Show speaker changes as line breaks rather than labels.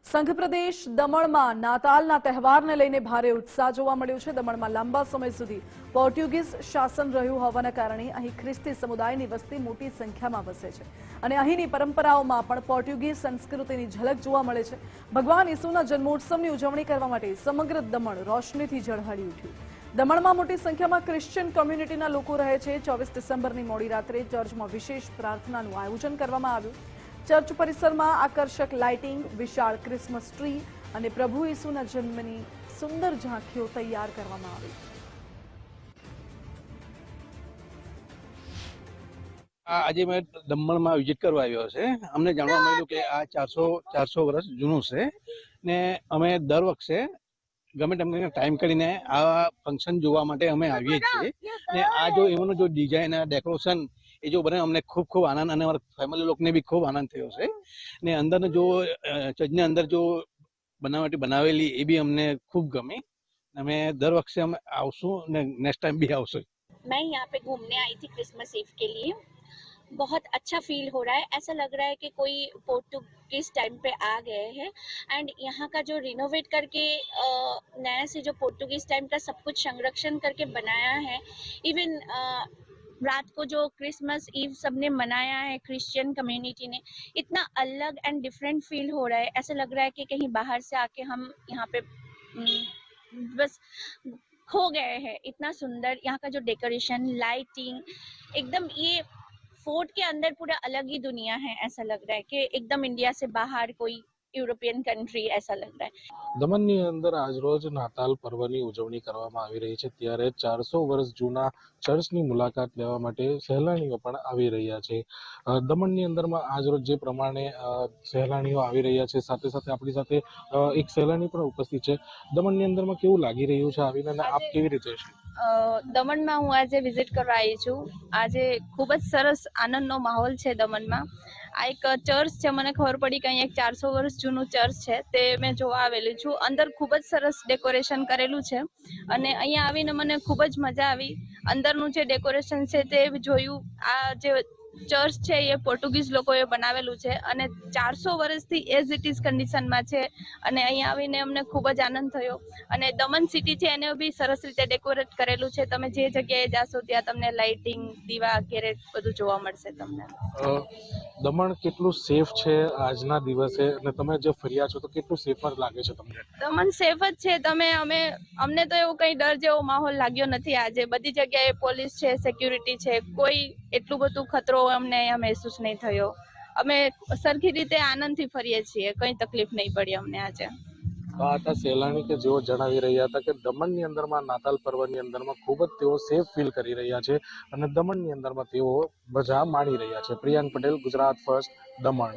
સંઘ પ્રદેશ દમણમાં નાતાલના તહેવારને લઈને ભારે ઉત્સાહ જોવા મળ્યો છે। દમણમાં લાંબા સમય સુધી પોર્ટુગીઝ શાસન રહ્યું હોવાના કારણે અહીં ખ્રિસ્તી સમુદાયની વસ્તી મોટી સંખ્યામાં વસે છે અને અહીંની પરંપરાઓમાં પણ પોર્ટુગીઝ સંસ્કૃતિની ઝલક જોવા મળે છે। ભગવાન ઈસુના જન્મોત્સવની ઉજવણી કરવા માટે સમગ્ર દમણ રોશનીથી ઝળહળી ઉઠ્યું। દમણમાં મોટી સંખ્યામાં ક્રિશ્ચિયન કોમ્યુનિટીના લોકો રહે છે। 24 ડિસેમ્બરની મોડી રાત્રે ચર્ચમાં વિશેષ પ્રાર્થનાનું આયોજન કરવામાં આવ્યું। ચર્ચ પરિસરમાં આકર્ષક લાઇટિંગ, વિશાળ ક્રિસમસ ટ્રી અને પ્રભુ ઈસુના જન્મની સુંદર ઝાંખીઓ તૈયાર કરવામાં આવી।
આજે મેં દમણમાં વિઝિટ કરવા આવ્યો છે। અમને જાણવા મળ્યું કે આ 400 વર્ષ જૂનું છે ને અમે દર વખતે ગમે તેમને ટાઈમ કરીને આ ફંક્શન જોવા માટે અમે આવીએ છીએ ને આ જો એમનું જો ડિઝાઇન ડેકોરેશન એ જો બને અમને ખૂબ ખૂબ આનંદ અને અમારા ફેમિલી લોકોને બી ખૂબ આનંદ થયો છે ને અંદર જો ચર્ચની અંદર જો બનાવટી બનાવેલી એ બી અમને ખૂબ ગમી। અમે દર વખતે અમે આવશું ને નેક્સ્ટ ટાઈમ भी આવશું।
मैं यहाँ पे घूमने आई थी क्रिसमस ईव के लिए। बहुत अच्छा फील हो रहा है, ऐसा लग रहा है कि कोई पोर्टुगीज टाइम पे आ गए हैं। एंड यहाँ का जो रिनोवेट करके नया से जो पोर्टुगीज टाइम का सब कुछ संरक्षण करके बनाया है। इवन रात को जो क्रिसमस ईव सबने मनाया है क्रिश्चियन कम्युनिटी ने, इतना अलग एंड डिफरेंट फील हो रहा है। ऐसा लग रहा है कि कहीं बाहर से आके हम यहाँ पे बस खो गए हैं। इतना सुंदर यहाँ का जो डेकोरेशन, लाइटिंग, एकदम ये फोर्ट के अंदर पूरा अलग ही दुनिया है। ऐसा लग रहा है कि एकदम इंडिया से बाहर कोई यूरोपियन कंट्री ऐसा लग रहा है।
દમણની અંદર આજરોજ નાતાલ પર્વની ઉજવણી કરવામાં આવી રહી છે, ત્યારે 400 વર્ષ જૂના ચર્ચની મુલાકાત લેવા માટે સહેલાણીઓ પણ આવી રહ્યા છે। દમણની અંદરમાં આજરોજ જે પ્રમાણે સહેલાણીઓ આવી રહ્યા છે, સાથે સાથે આપણી સાથે એક સહેલાણી પણ ઉપસ્થિત છે। દમણની અંદરમાં કેવું લાગી રહ્યું છે આવીને અને આપ કેવી રીતે છે?
દમણમાં હું આજે વિઝિટ કરવા આવી છું। આજે ખૂબ જ સરસ આનંદનો માહોલ છે દમણમાં। આ એક ચર્ચ છે, મને ખબર પડી કે અહીંયા એક 400 વર્ષ જૂનું ચર્ચ છે, તે મેં જોવા આવેલી છું। અંદર ખૂબ જ સરસ ડેકોરેશન કરેલું છે અને અહીંયા આવીને મને ખૂબ જ મજા આવી। અંદરનું જે ડેકોરેશન છે તે જોયું। આ જે ચર્ચ છે એ પોર્ટુગીઝ લોકોએ બનાવેલું છે અને 400 વર્ષથી એઝ ઇટ ઇઝ કન્ડિશનમાં છે અને અહીંયા આવીને અમને ખૂબ જ આનંદ થયો। અને દમણ સિટી છે એને બી સરસ રીતે ડેકોરેટ કરેલું છે। તમે જે જગ્યાએ જાશો ત્યાં તમને લાઇટિંગ, દીવા, કેરેટ બધું જોવા મળશે તમને।
દમણ કેટલું સેફ છે આજના દિવસે, અને તમે જે ફર્યા છો તો કેટલું સેફર લાગે છે તમને?
દમણ સેફ જ છે। અમને તો એવું કઈ ડર જેવો માહોલ લાગ્યો નથી। આજે બધી જગ્યાએ પોલીસ છે, સિક્યુરિટી છે, કોઈ એટલું બધું ખતરો અમને અહીંયા મહેસૂસ નહીં થયો। અમે સરખી રીતે આનંદથી ફરીએ છીએ, કઈ તકલીફ નહીં પડી અમને આજે।
આ હતા સહેલાણી કે જેઓ જણાવી રહ્યા હતા કે દમણની અંદરમાં નાતાલ પર્વની અંદરમાં ખૂબ જ તેઓ સેફ ફીલ કરી રહ્યા છે અને દમણની અંદરમાં તેઓ મજા માણી રહ્યા છે। પ્રિયાંક પટેલ, ગુજરાત ફર્સ્ટ, દમણ।